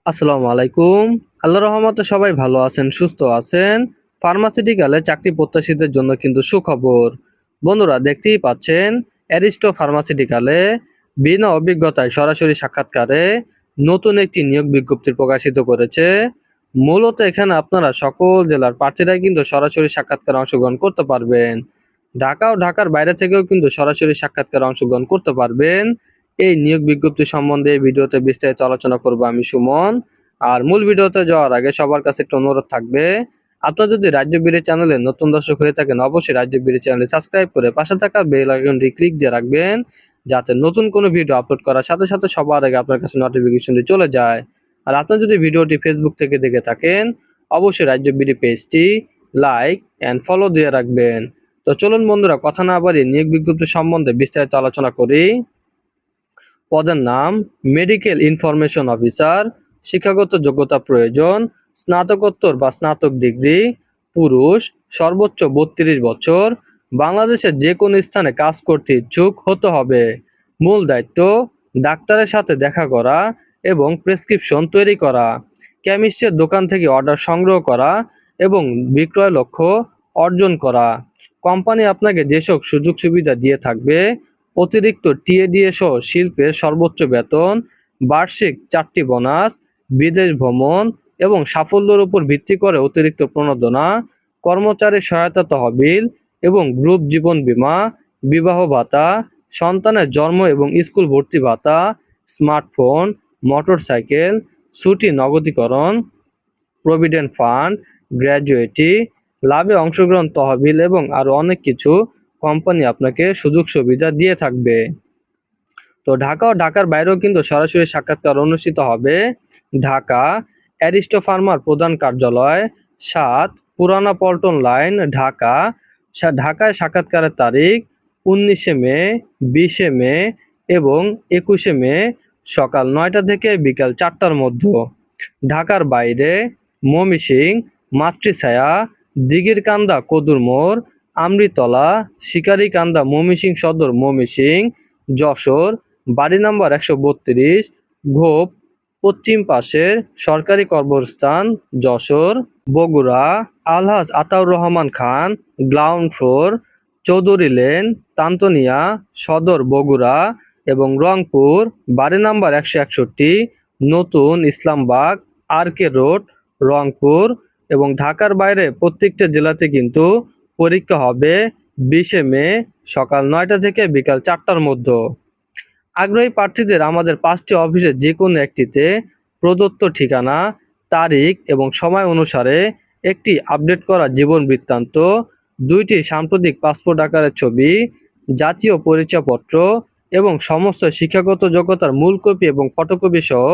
আসসালামু আলাইকুম। আল্লাহর রহমতে সবাই ভালো আছেন, সুস্থ আছেন। ফার্মাসিউটিক্যালে চাকরি প্রত্যাশীদের জন্য কিন্তু সুখবর। বন্ধুরা দেখতেই পাচ্ছেন, অ্যারিস্টো ফার্মাসিউটিক্যালে বিনা অভিজ্ঞতায় সরাসরি সাক্ষাৎকারে নতুন একটি নিয়োগ বিজ্ঞপ্তি প্রকাশিত করেছে। মূলত এখানে আপনারা সকল জেলার প্রার্থীরাই কিন্তু সরাসরি সাক্ষাৎকারে অংশগ্রহণ করতে পারবেন। ঢাকা ও ঢাকার বাইরে থেকেও কিন্তু সরাসরি সাক্ষাৎকারে অংশগ্রহণ করতে পারবেন। এই নিয়োগ বিজ্ঞপ্তি সম্বন্ধে এই ভিডিওতে বিস্তারিত আলোচনা করব আমি সুমন। আর মূল ভিডিওতে যাওয়ার আগে সবার কাছে একটু অনুরোধ থাকবে, আপনারা যদি রাজ্য বিডি চ্যানেলে নতুন দর্শক হয়ে থাকেন অবশ্যই রাজ্য বিডি চ্যানেলে সাবস্ক্রাইব করে পাশে থাকা বেল আইকনটি ক্লিক দিয়ে রাখবেন, যাতে নতুন কোনো ভিডিও আপলোড করার সাথে সাথে সবার আগে আপনার কাছে নোটিফিকেশনটি চলে যায়। আর আপনারা যদি ভিডিওটি ফেসবুক থেকে দেখে থাকেন অবশ্যই রাজ্য বিডি পেজটি লাইক অ্যান্ড ফলো দিয়ে রাখবেন। তো চলুন বন্ধুরা, কথা না বাড়িয়ে নিয়োগ বিজ্ঞপ্তি সম্বন্ধে বিস্তারিত আলোচনা করি। পদের নাম মেডিকেল ইনফরমেশন অফিসার। শিক্ষাগত যোগ্যতা প্রয়োজন স্নাতকোত্তর বা স্নাতক ডিগ্রি। পুরুষ, সর্বোচ্চ 32 বছর। বাংলাদেশের যে কোনো স্থানে কাজ করতে ইচ্ছুক হতে হবে। মূল দায়িত্ব ডাক্তারের সাথে দেখা করা এবং প্রেসক্রিপশন তৈরি করা, কেমিস্টের দোকান থেকে অর্ডার সংগ্রহ করা এবং বিক্রয় লক্ষ্য অর্জন করা। কোম্পানি আপনাকে যেসব সুযোগ সুবিধা দিয়ে থাকবে: অতিরিক্ত টিএডিএ সহ শিল্পের সর্বোচ্চ বেতন, বার্ষিক 4টি বোনাস, বিদেশ ভ্রমণ এবং সাফল্যের উপর ভিত্তি করে অতিরিক্ত প্রণোদনা, কর্মচারী সহায়তা তহবিল এবং গ্রুপ জীবন বীমা, বিবাহ ভাতা, সন্তানের জন্ম এবং স্কুল ভর্তি ভাতা, স্মার্টফোন, মোটরসাইকেল, ছুটি নগদীকরণ, প্রভিডেন্ট ফান্ড, গ্র্যাজুয়েটি, লাভে অংশগ্রহণ তহবিল এবং আরও অনেক কিছু কোম্পানি আপনাকে সুযোগ সুবিধা দিয়ে থাকবে। তো ঢাকা ও ঢাকার বাইরেও কিন্তু সরাসরি সাক্ষাৎকার অনুষ্ঠিত হবে। ঢাকা, অ্যারিস্টো ফার্মার প্রধান কার্যালয়, 7 পুরানা পল্টন লাইন, ঢাকা। ঢাকায় সাক্ষাৎকারের তারিখ 19 মে, 20 মে এবং 21 মে সকাল 9টা থেকে বিকাল 4টার মধ্যে। ঢাকার বাইরে ময়মনসিংহ, মাতৃছায়া, দিঘিরকান্দা কদুর মোড়, আমৃতলা, শিকারীকান্দা ময়মনসিংহ সদর ময়মনসিংহ, যশোর, বাড়ি নাম্বার 132, ঘোপ পশ্চিম পাশের সরকারি কবরস্থান, যশোর। বগুড়া, আলহাজ Ataur Rahman Khan, ground floor, Chowdhury lane, তান্তনিয়া সদর বগুড়া এবং রংপুর, বাড়ি নাম্বার 161, নতুন ইসলামবাগ, আরকে রোড, রংপুর। এবং ঢাকার বাইরে প্রত্যেকটা জেলাতে কিন্তু পরীক্ষা হবে 20 মে সকাল 9টা থেকে বিকাল 4টার মধ্যে। আগ্রহী প্রার্থীদের আমাদের 5টি অফিসে যে কোনো একটিতে প্রদত্ত ঠিকানা, তারিখ এবং সময় অনুসারে একটি আপডেট করা জীবন বৃত্তান্ত, 2টি সাম্প্রতিক পাসপোর্ট আকারের ছবি, জাতীয় পরিচয়পত্র এবং সমস্ত শিক্ষাগত যোগ্যতার মূল কপি এবং ফটোকপি সহ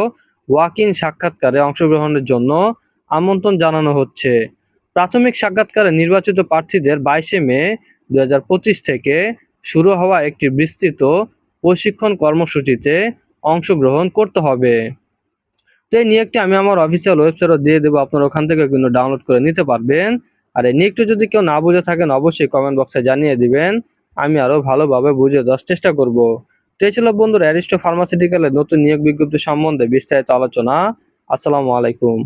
ওয়াক ইন সাক্ষাৎকারে অংশগ্রহণের জন্য আমন্ত্রণ জানানো হচ্ছে। প্রাথমিক সাক্ষাৎকারে নির্বাচিত প্রার্থীদের 22 মে 2025 থেকে শুরু হওয়া একটি বিস্তৃত প্রশিক্ষণ কর্মসূচিতে অংশগ্রহণ করতে হবে। তো এই নিয়োগটি আমি আমার অফিসিয়াল ওয়েবসাইটে দিয়ে দেবো, আপনারা ওখান থেকে কিন্তু ডাউনলোড করে নিতে পারবেন। আর এই নিয়োগটি যদি কেউ না বুঝে থাকেন অবশ্যই কমেন্ট বক্সে জানিয়ে দিবেন, আমি আরও ভালোভাবে বুঝে দেওয়ার চেষ্টা করব। তো এই ছিল বন্ধুরা অ্যারিস্টো ফার্মাসিউটিক্যালের নতুন নিয়োগ বিজ্ঞপ্তি সম্বন্ধে বিস্তারিত আলোচনা। আসসালামু আলাইকুম।